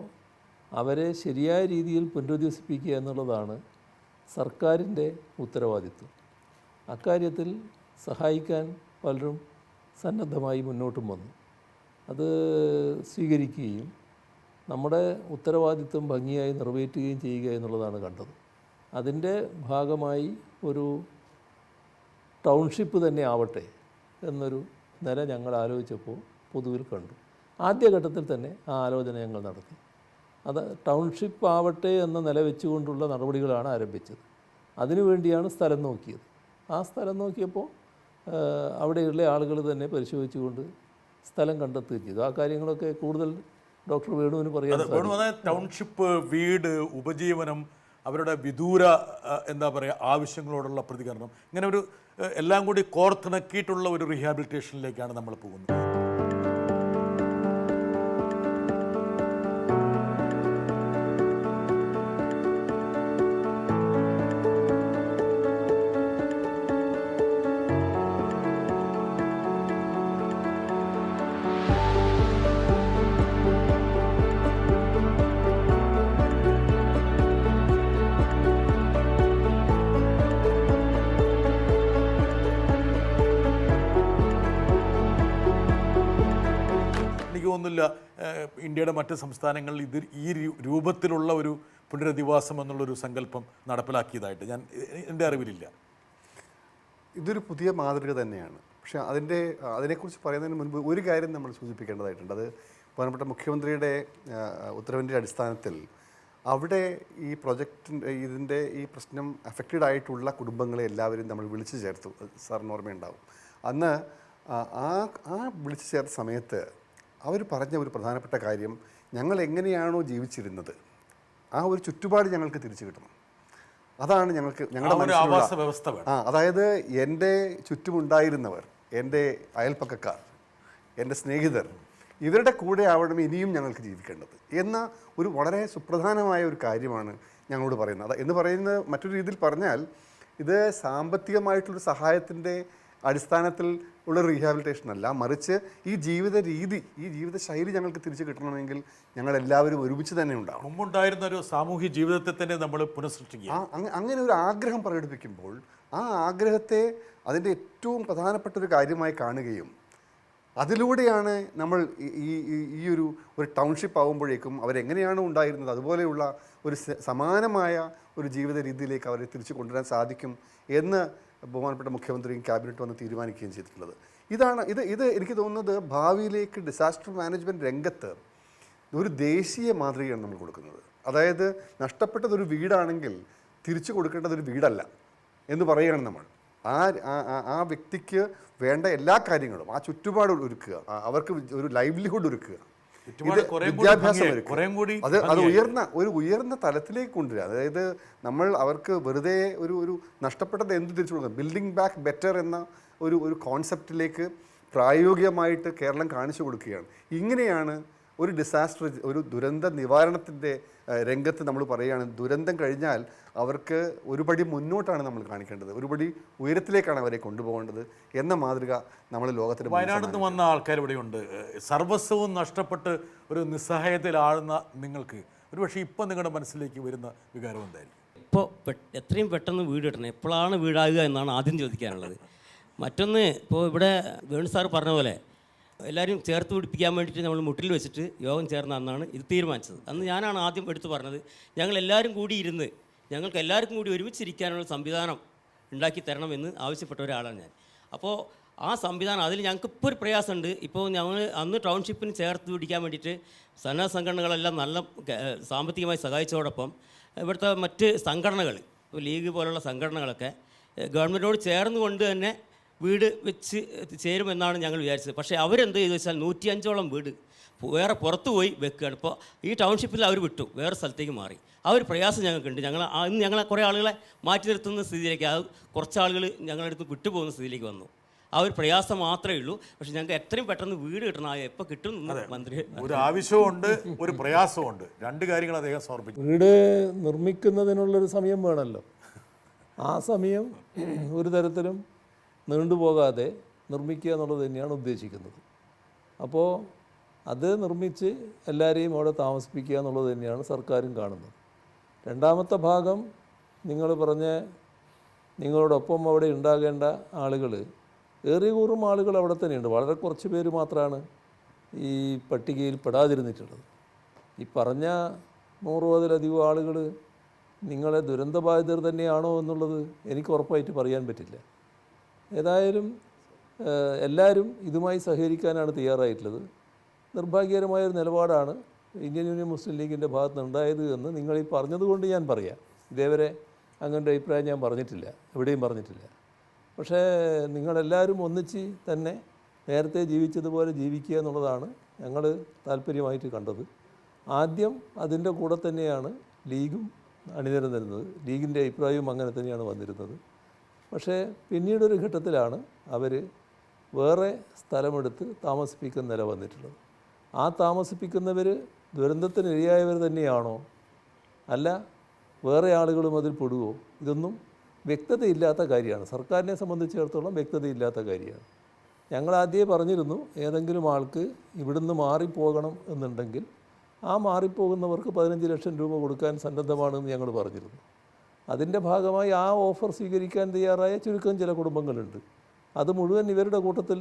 അവരെ ശരിയായ രീതിയിൽ പുനരധിവസിപ്പിക്കുക എന്നുള്ളതാണ് സർക്കാരിൻ്റെ ഉത്തരവാദിത്വം. അക്കാര്യത്തിൽ സഹായിക്കാൻ പലരും സന്നദ്ധമായി മുന്നോട്ടും വന്നു. അത് സ്വീകരിക്കുകയും നമ്മുടെ ഉത്തരവാദിത്വം ഭംഗിയായി നിറവേറ്റുകയും ചെയ്യുക എന്നുള്ളതാണ് കണ്ടത്. അതിൻ്റെ ഭാഗമായി ഒരു ടൗൺഷിപ്പ് തന്നെ ആവട്ടെ എന്നൊരു നില ഞങ്ങൾ ആലോചിച്ചപ്പോൾ പൊതുവിൽ കണ്ടു. ആദ്യഘട്ടത്തിൽ തന്നെ ആ ആലോചന ഞങ്ങൾ നടത്തി. അത് ടൗൺഷിപ്പ് ആവട്ടെ എന്ന നില വെച്ചുകൊണ്ടുള്ള നടപടികളാണ് ആരംഭിച്ചത്. അതിനുവേണ്ടിയാണ് സ്ഥലം നോക്കിയത്. ആ സ്ഥലം നോക്കിയപ്പോൾ അവിടെയുള്ള ആളുകൾ തന്നെ പരിശോധിച്ചുകൊണ്ട് സ്ഥലം കണ്ടെത്തുകയും ചെയ്തു. ആ കാര്യങ്ങളൊക്കെ കൂടുതൽ ഡോക്ടർ വേണുവിന് പറയാൻ സാധിക്കും. ടൗൺഷിപ്പ്, വീട്, ഉപജീവനം, അവരുടെ വിദൂര എന്താ പറയുക ആവശ്യങ്ങളോടുള്ള പ്രതികരണം, ഇങ്ങനെ ഒരു എല്ലാം കൂടി കോർത്തിണക്കിയിട്ടുള്ള ഒരു റീഹാബിലിറ്റേഷനിലേക്കാണ് നമ്മൾ പോകുന്നത്. എനിക്ക് തോന്നുന്നില്ല ഇന്ത്യയുടെ മറ്റ് സംസ്ഥാനങ്ങളിൽ ഇത് ഈ രൂപത്തിലുള്ള ഒരു പുനരധിവാസം എന്നുള്ളൊരു സങ്കല്പം നടപ്പിലാക്കിയതായിട്ട് എൻ്റെ അറിവിലില്ല. ഇതൊരു പുതിയ മാതൃക തന്നെയാണ്. പക്ഷേ അതിനെക്കുറിച്ച് പറയുന്നതിന് മുൻപ് ഒരു കാര്യം നമ്മൾ സൂചിപ്പിക്കേണ്ടതായിട്ടുണ്ട്. അത് ബഹുമാനപ്പെട്ട മുഖ്യമന്ത്രിയുടെ ഉത്തരവിൻ്റെ അടിസ്ഥാനത്തിൽ അവിടെ ഈ ഇതിൻ്റെ ഈ പ്രശ്നം അഫക്റ്റഡ് ആയിട്ടുള്ള കുടുംബങ്ങളെ എല്ലാവരും നമ്മൾ വിളിച്ചു ചേർത്തു. സാറിന് ഓർമ്മയുണ്ടാവും. അന്ന് ആ വിളിച്ചു ചേർത്ത സമയത്ത് അവർ പറഞ്ഞ ഒരു പ്രധാനപ്പെട്ട കാര്യം, ഞങ്ങൾ എങ്ങനെയാണോ ജീവിച്ചിരുന്നത് ആ ഒരു ചുറ്റുപാട് ഞങ്ങൾക്ക് തിരിച്ചു കിട്ടണം. അതാണ് ഞങ്ങളുടെ മനസ്സിലുള്ള അതായത് എൻ്റെ ചുറ്റുമുണ്ടായിരുന്നവർ, എൻ്റെ അയൽപ്പക്കക്കാർ, എൻ്റെ സ്നേഹിതർ, ഇവരുടെ കൂടെ ആവണം ഇനിയും ഞങ്ങൾക്ക് ജീവിക്കേണ്ടത് എന്ന ഒരു വളരെ സുപ്രധാനമായ ഒരു കാര്യമാണ് ഞങ്ങളോട് പറയുന്നത്. എന്ന് പറയുന്നത് മറ്റൊരു രീതിയിൽ പറഞ്ഞാൽ ഇത് സാമ്പത്തികമായിട്ടുള്ളൊരു സഹായത്തിൻ്റെ അടിസ്ഥാനത്തിൽ ഉള്ള റീഹാബിലിറ്റേഷൻ അല്ല, മറിച്ച് ഈ ജീവിത രീതി, ഈ ജീവിത ശൈലി ഞങ്ങൾക്ക് തിരിച്ചു കിട്ടണമെങ്കിൽ ഞങ്ങൾ എല്ലാവരും ഒരുമിച്ച് തന്നെ ഉണ്ടാവും. മുമ്പുണ്ടായിരുന്ന ഒരു സാമൂഹ്യ ജീവിതത്തെ തന്നെ നമ്മൾ പുനഃസൃഷ്ടിക്കുക. അങ്ങനെ ഒരു ആഗ്രഹം പ്രകടിപ്പിക്കുമ്പോൾ ആ ആഗ്രഹത്തെ അതിൻ്റെ ഏറ്റവും പ്രധാനപ്പെട്ട ഒരു കാര്യമായി കാണുകയും അതിലൂടെയാണ് നമ്മൾ ഈ ഒരു ടൗൺഷിപ്പ് ആകുമ്പോഴേക്കും അവരെങ്ങനെയാണോ ഉണ്ടായിരുന്നത് അതുപോലെയുള്ള ഒരു സമാനമായ ഒരു ജീവിത രീതിയിലേക്ക് അവരെ തിരിച്ചു കൊണ്ടുവരാൻ സാധിക്കും എന്ന് ബഹുമാനപ്പെട്ട മുഖ്യമന്ത്രിയും ക്യാബിനറ്റ് വന്ന് തീരുമാനിക്കുകയും ചെയ്തിട്ടുള്ളത്. ഇത് എനിക്ക് തോന്നുന്നത് ഭാവിയിലേക്ക് ഡിസാസ്റ്റർ മാനേജ്മെൻറ്റ് രംഗത്ത് ഒരു ദേശീയ മാതൃകയാണ് നമ്മൾ കൊടുക്കുന്നത്. അതായത് നഷ്ടപ്പെട്ടതൊരു വീടാണെങ്കിൽ തിരിച്ചു കൊടുക്കേണ്ടതൊരു വീടല്ല എന്ന് പറയുകയാണ് നമ്മൾ. ആ വ്യക്തിക്ക് വേണ്ട എല്ലാ കാര്യങ്ങളും, ആ ചുറ്റുപാട് ഒരുക്കുക, അവർക്ക് ഒരു ലൈവ്ലിഹുഡ് ഒരുക്കുക, വിദ്യാഭ്യാസം ഒരുക്കുക, അത് ഉയർന്ന തലത്തിലേക്ക് കൊണ്ടുവരിക. അതായത് നമ്മൾ അവർക്ക് വെറുതെ ഒരു നഷ്ടപ്പെട്ടത് എന്ത് തിരിച്ചു കൊടുക്കുക, ബിൽഡിംഗ് ബാക്ക് ബെറ്റർ എന്ന ഒരു കോൺസെപ്റ്റിലേക്ക് പ്രായോഗികമായിട്ട് കേരളം കാണിച്ചു കൊടുക്കുകയാണ്. ഇങ്ങനെയാണ് ഒരു ഡിസാസ്റ്റർ, ഒരു ദുരന്ത നിവാരണത്തിൻ്റെ രംഗത്ത് നമ്മൾ പറയുകയാണ്, ദുരന്തം കഴിഞ്ഞാൽ അവർക്ക് ഒരുപടി മുന്നോട്ടാണ് നമ്മൾ കാണിക്കേണ്ടത്, ഒരുപടി ഉയരത്തിലേക്കാണ് അവരെ കൊണ്ടുപോകേണ്ടത് എന്ന മാതൃക നമ്മൾ ലോകത്തിന്. വയനാട്ടിൽ നിന്ന് വന്ന ആൾക്കാർ ഇവിടെയുണ്ട്. സർവസ്വവും നഷ്ടപ്പെട്ട് ഒരു നിസ്സഹായതയിലാഴുന്ന നിങ്ങൾക്ക് ഒരുപക്ഷെ ഇപ്പം നിങ്ങളുടെ മനസ്സിലേക്ക് വരുന്ന വികാരം എന്തായിരിക്കും? ഇപ്പോൾ എത്രയും പെട്ടെന്ന് വീട് കിട്ടണം, എപ്പോഴാണ് വീടാകുക എന്നാണ് ആദ്യം ചോദിക്കാനുള്ളത്. മറ്റൊന്ന്, ഇപ്പോൾ ഇവിടെ വേണു സാർ പറഞ്ഞ പോലെ എല്ലാവരും ചേർത്ത് പിടിപ്പിക്കാൻ വേണ്ടിയിട്ട് നമ്മൾ മുട്ടിൽ വെച്ചിട്ട് യോഗം ചേർന്ന അന്നാണ് ഇത് തീരുമാനിച്ചത്. അന്ന് ഞാനാണ് ആദ്യം എടുത്തു പറഞ്ഞത്, ഞങ്ങളെല്ലാവരും കൂടി ഇരുന്ന് ഞങ്ങൾക്ക് എല്ലാവർക്കും കൂടി ഒരുമിച്ചിരിക്കാനുള്ള സംവിധാനം ഉണ്ടാക്കി തരണമെന്ന് ആവശ്യപ്പെട്ട ഒരാളാണ് ഞാൻ. അപ്പോൾ ആ സംവിധാനം, അതിൽ ഞങ്ങൾക്ക് ഇപ്പോൾ ഒരു പ്രയാസമുണ്ട്. ഇപ്പോൾ ഞങ്ങൾ അന്ന് ടൗൺഷിപ്പിന് ചേർത്ത് പിടിക്കാൻ വേണ്ടിയിട്ട് സന്നദ്ധ സംഘടനകളെല്ലാം നല്ല സാമ്പത്തികമായി സഹായിച്ചതോടൊപ്പം ഇവിടുത്തെ മറ്റ് സംഘടനകൾ, ഇപ്പോൾ ലീഗ് പോലുള്ള സംഘടനകളൊക്കെ ഗവൺമെൻറ്റിനോട് ചേർന്നുകൊണ്ട് തന്നെ വീട് വെച്ച് ചേരുമെന്നാണ് ഞങ്ങൾ വിചാരിച്ചത്. പക്ഷേ അവരെന്ത് ചെയ്തു വെച്ചാൽ 105ഓളം വീട് വേറെ പുറത്ത് പോയി വെക്കുകയാണ്. ഇപ്പോൾ ഈ ടൗൺഷിപ്പിൽ അവർ വിട്ടു, വേറെ സ്ഥലത്തേക്ക് മാറി. ആ ഒരു പ്രയാസം ഞങ്ങൾക്കുണ്ട്. ഇന്ന് ഞങ്ങളെ കുറേ ആളുകളെ മാറ്റി നിർത്തുന്ന സ്ഥിതിയിലേക്ക്, കുറച്ച് ആളുകൾ ഞങ്ങളുടെ അടുത്ത് വിട്ടുപോകുന്ന സ്ഥിതിയിലേക്ക് വന്നു. ആ ഒരു പ്രയാസം മാത്രമേ ഉള്ളൂ. പക്ഷെ ഞങ്ങൾക്ക് എത്രയും പെട്ടെന്ന് വീട് കിട്ടണം. എപ്പോൾ കിട്ടും എന്ന് മന്ത്രി. ഒരു ആവശ്യമുണ്ട്, ഒരു പ്രയാസമുണ്ട്. രണ്ട് കാര്യങ്ങൾ അദ്ദേഹം സമർപ്പിച്ചു. വീട് നിർമ്മിക്കുന്നതിനുള്ളൊരു സമയം വേണമല്ലോ. ആ സമയം ഒരു തരത്തിലും നീണ്ടുപോകാതെ നിർമ്മിക്കുക എന്നുള്ളത് തന്നെയാണ് ഉദ്ദേശിക്കുന്നത്. അപ്പോൾ അത് നിർമ്മിച്ച് എല്ലാവരെയും അവിടെ താമസിപ്പിക്കുക എന്നുള്ളത് തന്നെയാണ് സർക്കാരും കാണുന്നത്. രണ്ടാമത്തെ ഭാഗം നിങ്ങൾ പറഞ്ഞ നിങ്ങളോടൊപ്പം അവിടെ ഉണ്ടാകേണ്ട ആളുകൾ, ഏറിയ കൂറും ആളുകൾ അവിടെ തന്നെയുണ്ട്. വളരെ കുറച്ച് പേര് മാത്രമാണ് ഈ പട്ടികയിൽ പെടാതിരുന്നിട്ടുള്ളത്. ഈ പറഞ്ഞ 100-ലധികം ആളുകൾ നിങ്ങളെ ദുരന്തബാധിതർ തന്നെയാണോ എന്നുള്ളത് എനിക്ക് ഉറപ്പായിട്ട് പറയാൻ പറ്റില്ല. ഏതായാലും എല്ലാവരും ഇതുമായി സഹകരിക്കാനാണ് തയ്യാറായിട്ടുള്ളത്. നിർഭാഗ്യകരമായൊരു നിലപാടാണ് ഇന്ത്യൻ യൂണിയൻ മുസ്ലിം ലീഗിൻ്റെ ഭാഗത്ത് നിന്നുണ്ടായത് എന്ന് നിങ്ങൾ ഈ പറഞ്ഞതുകൊണ്ട് ഞാൻ പറയാം. ഇതേവരെ അങ്ങനത്തെ അഭിപ്രായം ഞാൻ പറഞ്ഞിട്ടില്ല, എവിടെയും പറഞ്ഞിട്ടില്ല. പക്ഷേ നിങ്ങളെല്ലാവരും ഒന്നിച്ച് തന്നെ നേരത്തെ ജീവിച്ചതുപോലെ ജീവിക്കുക എന്നുള്ളതാണ് ഞങ്ങൾ താല്പര്യമായിട്ട് കണ്ടത്. ആദ്യം അതിൻ്റെ കൂടെ തന്നെയാണ് ലീഗും അണിനിരന്നിരുന്നത്. ലീഗിൻ്റെ അഭിപ്രായവും അങ്ങനെ തന്നെയാണ് വന്നിരുന്നത്. പക്ഷേ പിന്നീടൊരു ഘട്ടത്തിലാണ് അവർ വേറെ സ്ഥലമെടുത്ത് താമസിപ്പിക്കുന്ന നില വന്നിട്ടുള്ളത്. ആ താമസിപ്പിക്കുന്നവർ ദുരന്തത്തിന് ഇരയായവർ തന്നെയാണോ, അല്ല വേറെ ആളുകളും അതിൽ പെടുവോ, ഇതൊന്നും വ്യക്തതയില്ലാത്ത കാര്യമാണ്. സർക്കാരിനെ സംബന്ധിച്ചിടത്തോളം വ്യക്തതയില്ലാത്ത കാര്യമാണ്. ഞങ്ങൾ ആദ്യമേ പറഞ്ഞിരുന്നു, ഏതെങ്കിലും ആൾക്ക് ഇവിടുന്ന് മാറിപ്പോകണം എന്നുണ്ടെങ്കിൽ ആ മാറിപ്പോകുന്നവർക്ക് 15 ലക്ഷം രൂപ കൊടുക്കാൻ സന്നദ്ധമാണെന്ന് ഞങ്ങൾ പറഞ്ഞിരുന്നു. അതിൻ്റെ ഭാഗമായി ആ ഓഫർ സ്വീകരിക്കാൻ തയ്യാറായ ചുരുക്കം ചില കുടുംബങ്ങളുണ്ട്. അത് മുഴുവൻ ഇവരുടെ കൂട്ടത്തിൽ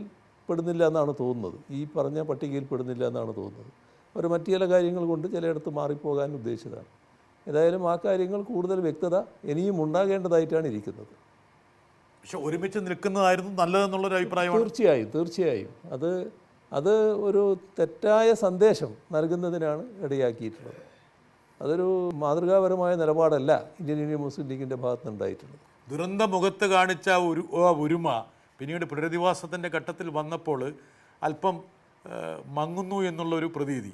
പെടുന്നില്ല എന്നാണ് തോന്നുന്നത്. ഈ പറഞ്ഞ പട്ടികയിൽ പെടുന്നില്ല എന്നാണ് തോന്നുന്നത്. അവർ മറ്റു ചില കാര്യങ്ങൾ കൊണ്ട് ചിലയിടത്ത് മാറിപ്പോകാൻ ഉദ്ദേശിച്ചതാണ്. ഏതായാലും ആ കാര്യങ്ങൾ കൂടുതൽ വ്യക്തത ഇനിയും ഉണ്ടാകേണ്ടതായിട്ടാണ് ഇരിക്കുന്നത്. പക്ഷെ ഒരുമിച്ച് നിൽക്കുന്നതായിരുന്നു നല്ലതെന്നുള്ളൊരു അഭിപ്രായമാണ്. തീർച്ചയായും അത് ഒരു തെറ്റായ സന്ദേശം നൽകുന്നതിനാണ് ഇടയാക്കിയിട്ടുള്ളത്. അതൊരു മാതൃകാപരമായ നിലപാടല്ല ഇന്ത്യൻ യൂണിയൻ മുസ്ലിം ലീഗിൻ്റെ ഭാഗത്ത് ഉണ്ടായിട്ടുള്ളത്. ദുരന്ത മുഖത്ത് കാണിച്ച ഒരുമ പിന്നീട് പുനരധിവാസത്തിൻ്റെ ഘട്ടത്തിൽ വന്നപ്പോൾ അല്പം മങ്ങുന്നു എന്നുള്ളൊരു പ്രതീതി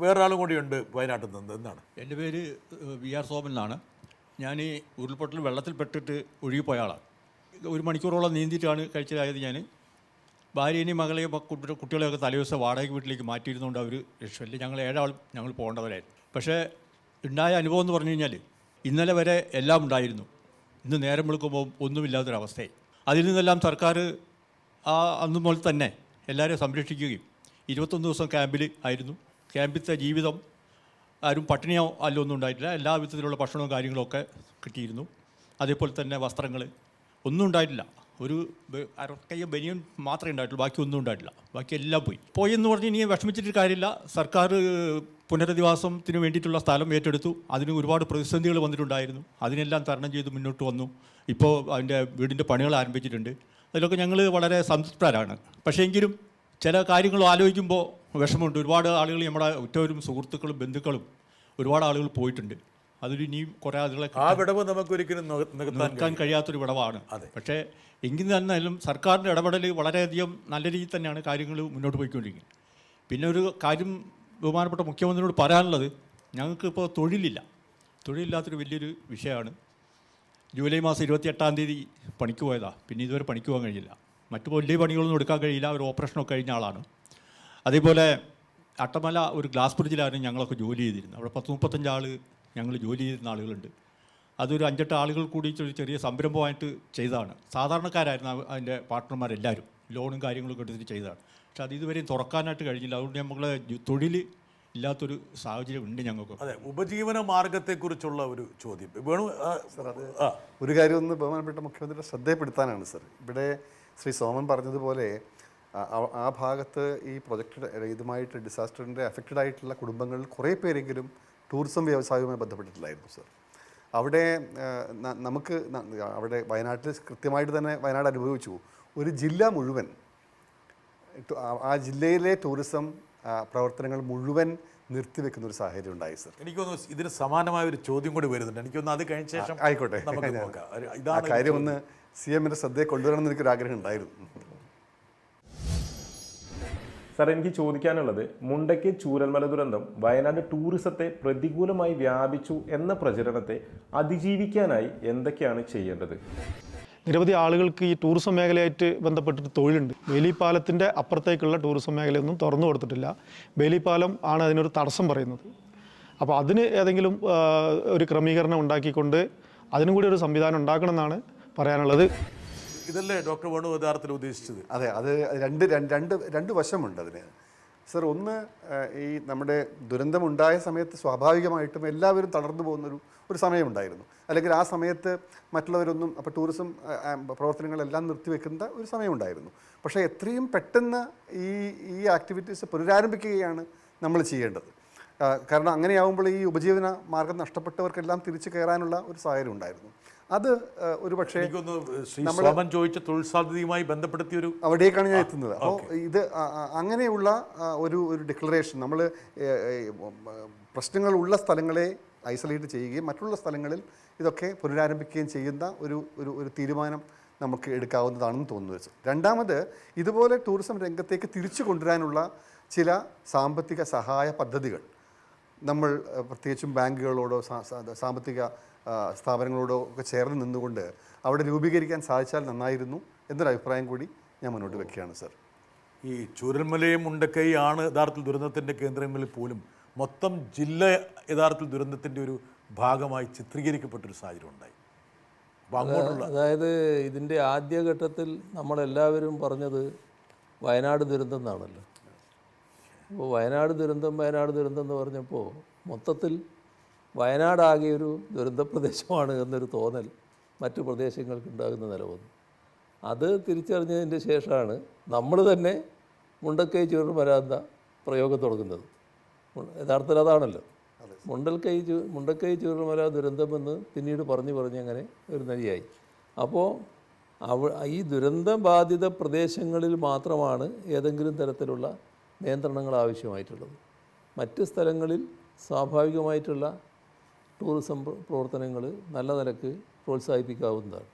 വേറൊരാളും കൂടിയുണ്ട് വയനാട്ടിൽ നിന്ന്. എന്താണ്? എൻ്റെ പേര് VR സോമൻ എന്നാണ്. ഞാൻ ഈ ഉരുൾപൊട്ടൽ വെള്ളത്തിൽ പെട്ടിട്ട് ഒഴുകിപ്പോയ ആളാണ്. 1 മണിക്കൂറോളം നീന്തിയിട്ടാണ് കഴിച്ചതായത്. ഞാൻ ഭാര്യേനെയും മകളെയും കുട്ടികളെയൊക്കെ തലേദിവസം വാടക വീട്ടിലേക്ക് മാറ്റിയിരുന്നുകൊണ്ട് അവർ രക്ഷയില്ല. ഞങ്ങൾ 7 ആൾ ഞങ്ങൾ പോകേണ്ടവരായിരുന്നു. പക്ഷേ ഉണ്ടായ അനുഭവം എന്ന് പറഞ്ഞു കഴിഞ്ഞാൽ ഇന്നലെ വരെ എല്ലാം ഉണ്ടായിരുന്നു, ഇന്ന് നേരം വെളുക്കുമ്പോൾ ഒന്നുമില്ലാത്തൊരവസ്ഥയായി. അതിൽ നിന്നെല്ലാം സർക്കാർ അന്ന് മുതൽ തന്നെ എല്ലാവരെയും സംരക്ഷിക്കുകയും 21 ദിവസം ക്യാമ്പിൽ ആയിരുന്നു. ക്യാമ്പിലത്തെ ജീവിതം ആരും പട്ടിണിയോ അല്ലൊന്നും ഉണ്ടായിട്ടില്ല. എല്ലാ വിധത്തിലുള്ള ഭക്ഷണവും കാര്യങ്ങളൊക്കെ കിട്ടിയിരുന്നു. അതേപോലെ തന്നെ വസ്ത്രങ്ങൾ ഒന്നും ഉണ്ടായിട്ടില്ല. ഒരു അരക്കയ്യ ബനിയൻ മാത്രമേ ഉണ്ടായിട്ടുള്ളൂ, ബാക്കി ഒന്നും ഉണ്ടായിട്ടില്ല. ബാക്കി എല്ലാം പോയി എന്ന് പറഞ്ഞ് ഇനി വിഷമിച്ചിട്ട് കാര്യമില്ല. സർക്കാർ പുനരധിവാസത്തിന് വേണ്ടിയിട്ടുള്ള സ്ഥലം ഏറ്റെടുത്തു. അതിന് ഒരുപാട് പ്രതിസന്ധികൾ വന്നിട്ടുണ്ടായിരുന്നു. അതിനെല്ലാം തരണം ചെയ്ത് മുന്നോട്ട് വന്നു. ഇപ്പോൾ അതിൻ്റെ വീടിൻ്റെ പണികൾ ആരംഭിച്ചിട്ടുണ്ട്. അതിലൊക്കെ ഞങ്ങൾ വളരെ സംതൃപ്തരാണ്. പക്ഷേ എങ്കിലും ചില കാര്യങ്ങൾ ആലോചിക്കുമ്പോൾ വിഷമമുണ്ട്. ഒരുപാട് ആളുകൾ നമ്മുടെ ഉറ്റവരും സുഹൃത്തുക്കളും ബന്ധുക്കളും ഒരുപാട് ആളുകൾ പോയിട്ടുണ്ട്. അതിൽ ഇനിയും കുറേ ആളുകളെ ആ വിടവ് നമുക്കൊരിക്കലും നിൽക്കാൻ കഴിയാത്തൊരു വിടവാണ്. പക്ഷേ എങ്കിൽ തന്നെയാലും സർക്കാരിൻ്റെ ഇടപെടൽ വളരെയധികം നല്ല രീതിയിൽ തന്നെയാണ് കാര്യങ്ങൾ മുന്നോട്ട് പോയിക്കൊണ്ടിരിക്കുന്നത്. പിന്നെ ഒരു കാര്യം ബഹുമാനപ്പെട്ട മുഖ്യമന്ത്രിയോട് പറയാനുള്ളത്, ഞങ്ങൾക്കിപ്പോൾ തൊഴിലില്ലാത്തൊരു വലിയൊരു വിഷയമാണ്. ജൂലൈ മാസം 28-ാം തീയതി പണിക്ക് പോയതാണ്. പിന്നെ ഇതുവരെ പണിക്ക് പോകാൻ കഴിയില്ല. മറ്റു വലിയ പണികളൊന്നും എടുക്കാൻ കഴിയില്ല. ഒരു ഓപ്പറേഷനൊക്കെ കഴിഞ്ഞ ആളാണ്. അതേപോലെ അട്ടമല ഒരു ഗ്ലാസ് ബ്രിഡ്ജിലാണ് ഞങ്ങളൊക്കെ ജോലി ചെയ്തിരുന്നത്. അവിടെ 10-35 ആൾ ഞങ്ങൾ ജോലി ചെയ്യുന്ന ആളുകളുണ്ട്. അതൊരു 5-8 ആളുകൾ കൂടി ചെറിയ സംരംഭമായിട്ട് ചെയ്തതാണ്. സാധാരണക്കാരായിരുന്നു അതിൻ്റെ പാർട്ട്ണർമാരെല്ലാവരും. ലോണും കാര്യങ്ങളൊക്കെ എടുത്തിട്ട് ചെയ്തതാണ്. പക്ഷെ അത് ഇതുവരെയും തുറക്കാനായിട്ട് കഴിഞ്ഞില്ല. അതുകൊണ്ട് നമ്മളെ തൊഴിൽ ഇല്ലാത്തൊരു സാഹചര്യം ഉണ്ട് ഞങ്ങൾക്ക്. അതെ, ഉപജീവന മാർഗത്തെക്കുറിച്ചുള്ള ഒരു ചോദ്യം വേണു സർ. അത് ഒരു കാര്യം ഒന്ന് ബഹുമാനപ്പെട്ട മുഖ്യമന്ത്രിയുടെ ശ്രദ്ധയിൽപ്പെടുത്താനാണ് സർ. ഇവിടെ ശ്രീ സോമൻ പറഞ്ഞതുപോലെ ആ ഭാഗത്ത് ഈ പ്രൊജക്റ്റ് ഇതുമായിട്ട് ഡിസാസ്റ്ററിൻ്റെ അഫക്റ്റഡ് ആയിട്ടുള്ള കുടുംബങ്ങളിൽ കുറേ പേരെങ്കിലും ടൂറിസം വ്യവസായവുമായി ബന്ധപ്പെട്ടിട്ടില്ലായിരുന്നു സർ. അവിടെ നമുക്ക് അവിടെ വയനാട്ടിൽ കൃത്യമായിട്ട് തന്നെ വയനാട് അനുഭവിച്ചു. ഒരു ജില്ല മുഴുവൻ, ആ ജില്ലയിലെ ടൂറിസം പ്രവർത്തനങ്ങൾ മുഴുവൻ നിർത്തിവെക്കുന്ന ഒരു സാഹചര്യം ഉണ്ടായി സർ. എനിക്കൊന്ന് ഇതിന് സമാനമായ ഒരു ചോദ്യം കൂടി വരുന്നുണ്ട്. എനിക്കൊന്ന് അത് കഴിഞ്ഞ ശേഷം ആയിക്കോട്ടെ, ആ കാര്യം ഒന്ന് CM-ന്റെ ശ്രദ്ധയെ കൊണ്ടുവരണമെന്ന് എനിക്കൊരു ആഗ്രഹം ഉണ്ടായിരുന്നു. സാർ, എനിക്ക് ചോദിക്കാനുള്ളത്, മുണ്ടയ്ക്ക് ചൂരൽമല ദുരന്തം വയനാട് ടൂറിസത്തെ പ്രതികൂലമായി വ്യാപിച്ചു എന്ന പ്രചരണത്തെ അതിജീവിക്കാനായി എന്തൊക്കെയാണ് ചെയ്യേണ്ടത്? നിരവധി ആളുകൾക്ക് ഈ ടൂറിസം മേഖലയായിട്ട് ബന്ധപ്പെട്ടിട്ട് തൊഴിലുണ്ട്. ബേലിപ്പാലത്തിൻ്റെ അപ്പുറത്തേക്കുള്ള ടൂറിസം മേഖലയൊന്നും തുറന്നു കൊടുത്തിട്ടില്ല. ബേലിപ്പാലം ആണ് അതിനൊരു തടസ്സം പറയുന്നത്. അപ്പോൾ അതിന് ഏതെങ്കിലും ഒരു ക്രമീകരണം ഉണ്ടാക്കിക്കൊണ്ട് അതിനും കൂടി ഒരു സംവിധാനം ഉണ്ടാക്കണം എന്നാണ് പറയാനുള്ളത്. ഇതല്ലേ ഡോക്ടർ വേണു യഥാർത്ഥത്തിൽ ഉദ്ദേശിച്ചത്? അതെ, അത് രണ്ട് വശമുണ്ട് അതിന് സർ. ഒന്ന്, ഈ നമ്മുടെ ദുരന്തമുണ്ടായ സമയത്ത് സ്വാഭാവികമായിട്ടും എല്ലാവരും തളർന്നു പോകുന്നൊരു സമയമുണ്ടായിരുന്നു. അല്ലെങ്കിൽ ആ സമയത്ത് മറ്റുള്ളവരൊന്നും, അപ്പോൾ ടൂറിസം പ്രവർത്തനങ്ങളെല്ലാം നിർത്തിവെക്കുന്ന ഒരു സമയമുണ്ടായിരുന്നു. പക്ഷേ എത്രയും പെട്ടെന്ന് ഈ ആക്ടിവിറ്റീസ് പുനരാരംഭിക്കുകയാണ് നമ്മൾ ചെയ്യേണ്ടത്. കാരണം അങ്ങനെയാവുമ്പോൾ ഈ ഉപജീവന മാർഗം നഷ്ടപ്പെട്ടവർക്കെല്ലാം തിരിച്ചു കയറാനുള്ള ഒരു സാഹചര്യം ഉണ്ടായിരുന്നു. അത് ഒരു പക്ഷേ നമ്മൾ ചോദിച്ച തൊഴിൽ സാധ്യതയുമായി ബന്ധപ്പെടുത്തിയൊരു അവിടേക്കാണ് ഞാൻ എത്തുന്നത്. അപ്പോൾ ഇത് അങ്ങനെയുള്ള ഒരു ഡിക്ലറേഷൻ, നമ്മൾ പ്രശ്നങ്ങളുള്ള സ്ഥലങ്ങളെ ഐസൊലേറ്റ് ചെയ്യുകയും മറ്റുള്ള സ്ഥലങ്ങളിൽ ഇതൊക്കെ പുനരാരംഭിക്കുകയും ചെയ്യുന്ന ഒരു തീരുമാനം നമുക്ക് എടുക്കാവുന്നതാണെന്ന് തോന്നുന്നു. രണ്ടാമത്, ഇതുപോലെ ടൂറിസം രംഗത്തേക്ക് തിരിച്ചു കൊണ്ടുവരാനുള്ള ചില സാമ്പത്തിക സഹായ പദ്ധതികൾ നമ്മൾ പ്രത്യേകിച്ചും ബാങ്കുകളോടോ സാമ്പത്തിക സ്ഥാപനങ്ങളോടോ ഒക്കെ ചേർന്ന് നിന്നുകൊണ്ട് അവിടെ രൂപീകരിക്കാൻ സാധിച്ചാൽ നന്നായിരുന്നു എന്നൊരു അഭിപ്രായം കൂടി ഞാൻ മുന്നോട്ട് വെക്കുകയാണ് സർ. ഈ ചൂരൽമലയും മുണ്ടക്കൈയാണ് യഥാർത്ഥത്തിൽ ദുരന്തത്തിൻ്റെ കേന്ദ്രങ്ങളിൽ പോലും മൊത്തം ജില്ല യഥാർത്ഥത്തിൽ ദുരന്തത്തിൻ്റെ ഒരു ഭാഗമായി ചിത്രീകരിക്കപ്പെട്ടൊരു സാഹചര്യം ഉണ്ടായി. അതായത് ഇതിൻ്റെ ആദ്യഘട്ടത്തിൽ നമ്മളെല്ലാവരും പറഞ്ഞത് വയനാട് ദുരന്തം എന്നാണല്ലോ. അപ്പോൾ വയനാട് ദുരന്തം എന്ന് പറഞ്ഞപ്പോൾ മൊത്തത്തിൽ വയനാടാകെ ഒരു ദുരന്ത പ്രദേശമാണ് എന്നൊരു തോന്നൽ മറ്റു പ്രദേശങ്ങൾക്ക് ഉണ്ടാകുന്ന നില വന്നു. അത് തിരിച്ചറിഞ്ഞതിൻ്റെ ശേഷമാണ് നമ്മൾ തന്നെ മുണ്ടക്കൈ ചൂരൽമല എന്ന പ്രയോഗം തുടങ്ങുന്നത്. യഥാർത്ഥത്തിൽ അതാണല്ലോ മുണ്ടക്കൈ ചൂരൽമല ദുരന്തമെന്ന് പിന്നീട് പറഞ്ഞ് അങ്ങനെ ഒരു നിലയായി. അപ്പോൾ ഈ ദുരന്തബാധിത പ്രദേശങ്ങളിൽ മാത്രമാണ് ഏതെങ്കിലും തരത്തിലുള്ള നിയന്ത്രണങ്ങൾ ആവശ്യമായിട്ടുള്ളത്. മറ്റ് സ്ഥലങ്ങളിൽ സ്വാഭാവികമായിട്ടുള്ള ടൂറിസം പ്രവർത്തനങ്ങൾ നല്ല നിലക്ക് പ്രോത്സാഹിപ്പിക്കാവുന്നതാണ്.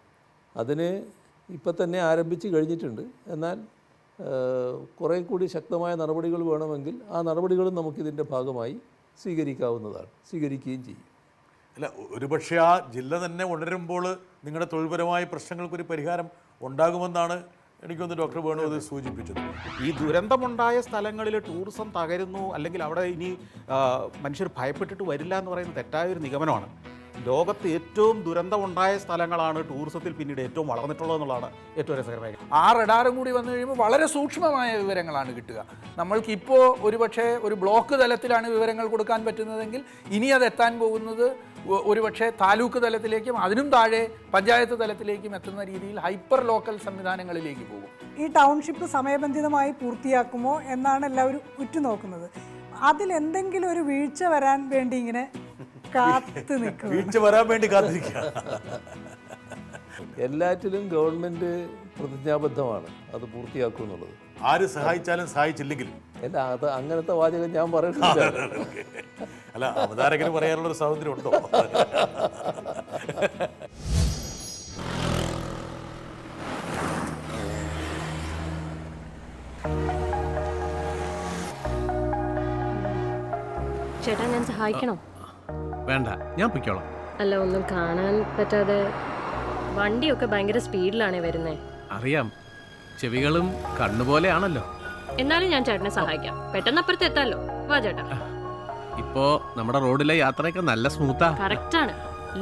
അതിന് ഇപ്പം തന്നെ ആരംഭിച്ച് കഴിഞ്ഞിട്ടുണ്ട്. എന്നാൽ കുറേ കൂടി ശക്തമായ നടപടികൾ വേണമെങ്കിൽ ആ നടപടികളും നമുക്കിതിൻ്റെ ഭാഗമായി സ്വീകരിക്കുകയും ചെയ്യും. അല്ല, ഒരുപക്ഷെ ആ ജില്ല തന്നെ ഉണരുമ്പോൾ നിങ്ങളുടെ തൊഴിൽപരമായ പ്രശ്നങ്ങൾക്കൊരു പരിഹാരം ഉണ്ടാകുമെന്നാണ് എനിക്കൊന്ന് ഡോക്ടർ വേണു അത് സൂചിപ്പിച്ചത്. ഈ ദുരന്തമുണ്ടായ സ്ഥലങ്ങളിൽ ടൂറിസം തകരുന്നു, അല്ലെങ്കിൽ അവിടെ ഇനി മനുഷ്യർ ഭയപ്പെട്ടിട്ട് വരില്ല എന്ന് പറയുന്നത് തെറ്റായൊരു നിഗമനമാണ്. ലോകത്ത് ഏറ്റവും ദുരന്തമുണ്ടായ സ്ഥലങ്ങളാണ് ടൂറിസത്തിൽ പിന്നീട് ഏറ്റവും വളർന്നിട്ടുള്ളത് എന്നുള്ളതാണ് ഏറ്റവും രസകരമായ. ആ റഡാറും കൂടി വന്നു കഴിയുമ്പോൾ വളരെ സൂക്ഷ്മമായ വിവരങ്ങളാണ് കിട്ടുക. നമ്മൾക്കിപ്പോൾ ഒരുപക്ഷെ ഒരു ബ്ലോക്ക് തലത്തിലാണ് വിവരങ്ങൾ കൊടുക്കാൻ പറ്റുന്നതെങ്കിൽ ഇനി അത് എത്താൻ പോകുന്നത് ഒരുപക്ഷെ താലൂക്ക് തലത്തിലേക്കും അതിനും താഴെ പഞ്ചായത്ത് തലത്തിലേക്കും എത്തുന്ന രീതിയിൽ ഹൈപ്പർ ലോക്കൽ സംവിധാനങ്ങളിലേക്ക് പോകും. ഈ ടൗൺഷിപ്പ് സമയബന്ധിതമായി പൂർത്തിയാക്കുമോ എന്നാണ് എല്ലാവരും ഉറ്റുനോക്കുന്നത്. അതിലെന്തെങ്കിലും ഒരു വീഴ്ച വരാൻ വേണ്ടി ഇങ്ങനെ കാത്തിരിക്കുക. എല്ലാറ്റിലും ഗവൺമെൻറ് പ്രതിജ്ഞാബദ്ധമാണ് അത് പൂർത്തിയാക്കും എന്നുള്ളത്. ആര് സഹായിച്ചാലും സഹായിച്ചില്ലെങ്കിലും അല്ല, അത് അങ്ങനത്തെ വാചകം ഞാൻ പറയുന്നില്ല. അല്ല, അവതാരകന് പറയാനുള്ളൊരു സ്വാതന്ത്ര്യം ഉണ്ടോ? ചേട്ടാ, ഞാൻ സഹായിക്കണോ? വേണ്ട, ഞാൻ പൊയ്ക്കോളാം. അല്ല, ഒന്നും കാണാൻ പറ്റാതെ വണ്ടിയൊക്കെ ഭയങ്കര സ്പീഡിലാണ് വരുന്നത്. അറിയാം, ചെവികളും കണ്ണുപോലെയാണല്ലോ. എന്നാലും ഞാൻ ചേട്ടനെ സഹായിക്കാം. പെട്ടെന്ന് അപ്പുറത്ത് എത്താലോ. വാ ചേട്ടാ. ഇപ്പോ നമ്മുടെ റോഡിലെ യാത്രയൊക്കെ നല്ല സ്മൂത്താ. കറക്റ്റാണ്.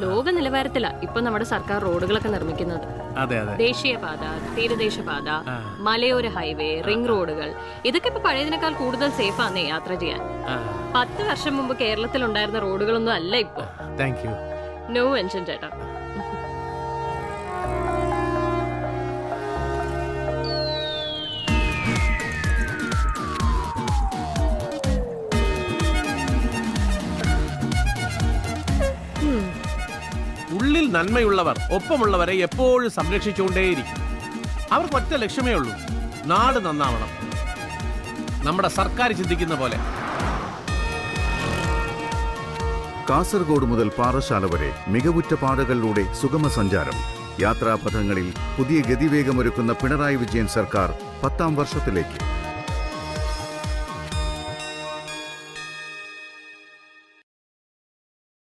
ലോക നിലവാരത്തിലാ ഇപ്പൊ നമ്മുടെ സർക്കാർ റോഡുകളൊക്കെ നിർമ്മിക്കുന്നത്. അതെ അതെ. ദേശീയപാത, തീരദേശപാത, മലയോര ഹൈവേ, റിംഗ് റോഡുകൾ, ഇതൊക്കെ ഇപ്പൊ പഴയതിനേക്കാൾ കൂടുതൽ സേഫാന്നേ യാത്ര ചെയ്യാൻ. 10 വർഷം മുമ്പ് കേരളത്തിൽ ഉണ്ടായിരുന്ന റോഡുകളൊന്നും അല്ല ഇപ്പൊ. Thank you. നോ മെൻഷൻ ചേട്ടാ. ഉള്ളിൽ നന്മയുള്ളവർ ഒപ്പമുള്ളവരെ എപ്പോഴും സംരക്ഷിച്ചുകൊണ്ടേയിരിക്കും. അവർക്ക് ഒറ്റ ലക്ഷ്യമേ ഉള്ളൂ, നാട് നന്നാവണം. നമ്മുടെ സർക്കാർ ചിന്തിക്കുന്ന പോലെ. കാസർഗോഡ് മുതൽ പാറശാല വരെ മികവുറ്റ പാതകളിലൂടെ സുഗമ സഞ്ചാരം. യാത്രാപഥങ്ങളിൽ പുതിയ ഗതിവേഗമൊരുക്കുന്ന പിണറായി വിജയൻ സർക്കാർ 10ാം വർഷത്തിലേക്ക്.